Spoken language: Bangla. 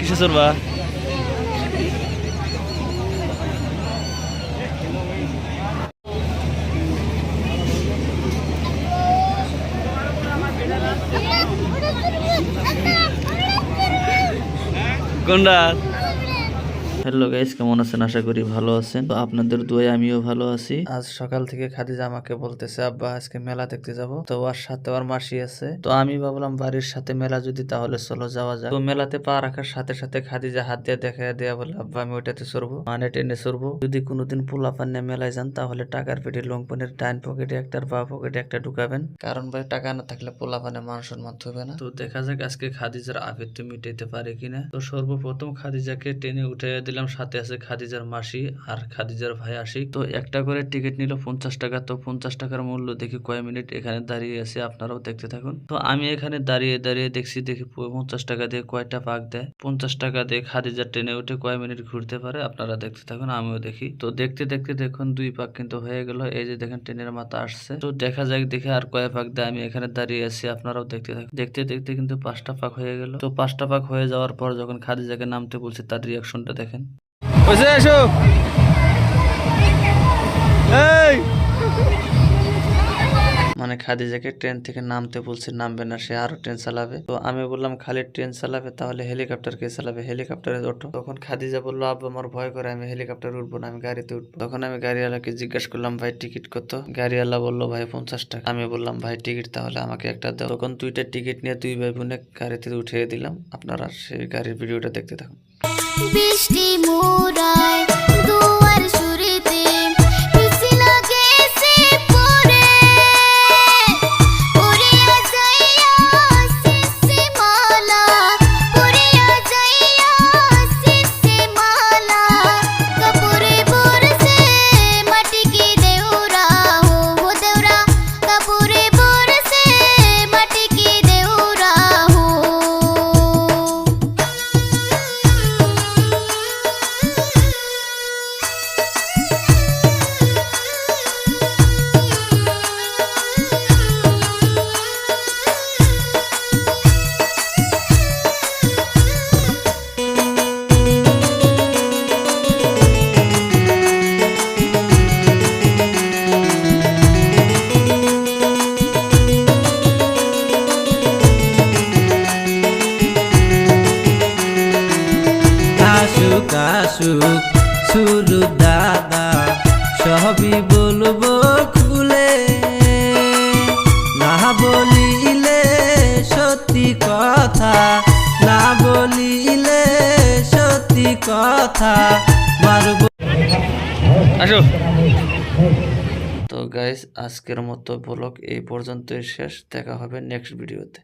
কিসে চড়বা? কোনটা? হ্যালো গাইস, কেমন আছেন? আশা করি ভালো আছেন। তো আপনাদের দোয়ায় আমিও ভালো আছি। আজ সকাল থেকে খাদিজা আমাকে বলতেছে, আব্বা আজকে মেলা দেখতে যাব। তো ওর সাথে ওর মাসি আছে। তো আমি ভাবলাম বাড়ির সাথে মেলা যদি, তাহলে চলো যাওয়া যাক। তো মেলাতে পা রাখার সাথে সাথে খাদিজা হাত দিয়ে দেখা দেয়া বলে, আব্বা আমি ওইটাতে চড়বো, মানে টেনে চড়বো। যদি কোনোদিন পোলা পান্নে মেলায় যান, তাহলে টাকার পেটে লংপনের ডাইন পকেটে একটা আর বা পকেটে একটা ঢুকাবেন। কারণ ভাই টাকা না থাকলে পোলা পানে মান সম্মান হবে না। তো দেখা যাক আজকে খাদিজার আবৃত্তি মিটাইতে পারে কিনা। তো সর্বপ্রথম খাদিজাকে টেনে উঠে দিলাম, সাথে আছে খাদিজার মাসি আর খাদিজার ভাই আশিক। তো একটা করে টিকিট নিল 50 টাকা। তো 50 টাকার মূল্য দেখি কয় মিনিট এখানে দাঁড়িয়ে আছে, আপনারাও দেখতে থাকুন। তো আমি এখানে দাঁড়িয়ে দাঁড়িয়ে দেখি 50 টাকা দিয়ে কয়টা পাক দেয়। 50 টাকা দিয়ে খাদিজার ট্রেনে উঠে কয় মিনিট ঘুরতে পারে, আপনারা দেখতে থাকুন, আমিও দেখি। তো দেখতে দেখতে দেখুন 2 পাক কিন্তু হয়ে গেল। এই যে দেখেন ট্রেনের মাথা আসছে। তো দেখা যাক দেখে আর কয় পাক দেয়। আমি এখানে দাঁড়িয়ে আছি, আপনারাও দেখতে থাকুন। দেখতে দেখতে কিন্তু 5টা পাক হয়ে গেল। তো 5টা পাক হয়ে যাওয়ার পর যখন খাদিজাকে নামতে বলছে, তার রিয়াকশনটা দেখেন। মানে খাদিজাকে ট্রেন থেকে নামতে বলছে, নামবে না, সে আরো ট্রেন চালাবে। তো আমি বললাম খালি ট্রেন চালাবে, তাহলে হেলিকপ্টার কে চালাবে, হেলিকপ্টারে ওঠো। তখন খাদিজা বললো, আব্বা আমার ভয় করে, আমি হেলিকপ্টার উঠবো না, আমি গাড়িতে উঠবো। তখন আমি গাড়িওয়ালাকে জিজ্ঞাসা করলাম, ভাই টিকিট কত? গাড়িওয়ালা বললো, ভাই 50 টাকা। আমি বললাম, ভাই টিকিট তাহলে আমাকে একটা দাও। তখন 2টা টিকিট নিয়ে 2 ভাই বোনে গাড়িতে উঠিয়ে দিলাম। আপনারা সেই গাড়ির ভিডিওটা দেখতে থাকুন। বৃষ্টি মোরায় দুয়ার সুরেতে পিছলা গেছে পরে পরিয়া যাইয়া সিসি মালা পরিয়া যাইয়া সিসি মালা কাপড়ে বরসে মাটি কি দেউরা হো দেউরা কাপড়ে বরসে মাটি কি দেউরা হো। আসুক আসুক শুরু দাদা, সবই বলবো খুলে, না বলিলে সত্যি কথা, না বলিলে সত্যি কথা মারব। আসো। তো গাইস, আজকের মতো ব্লগ এই পর্যন্তই শেষ। দেখা হবে নেক্সট ভিডিওতে।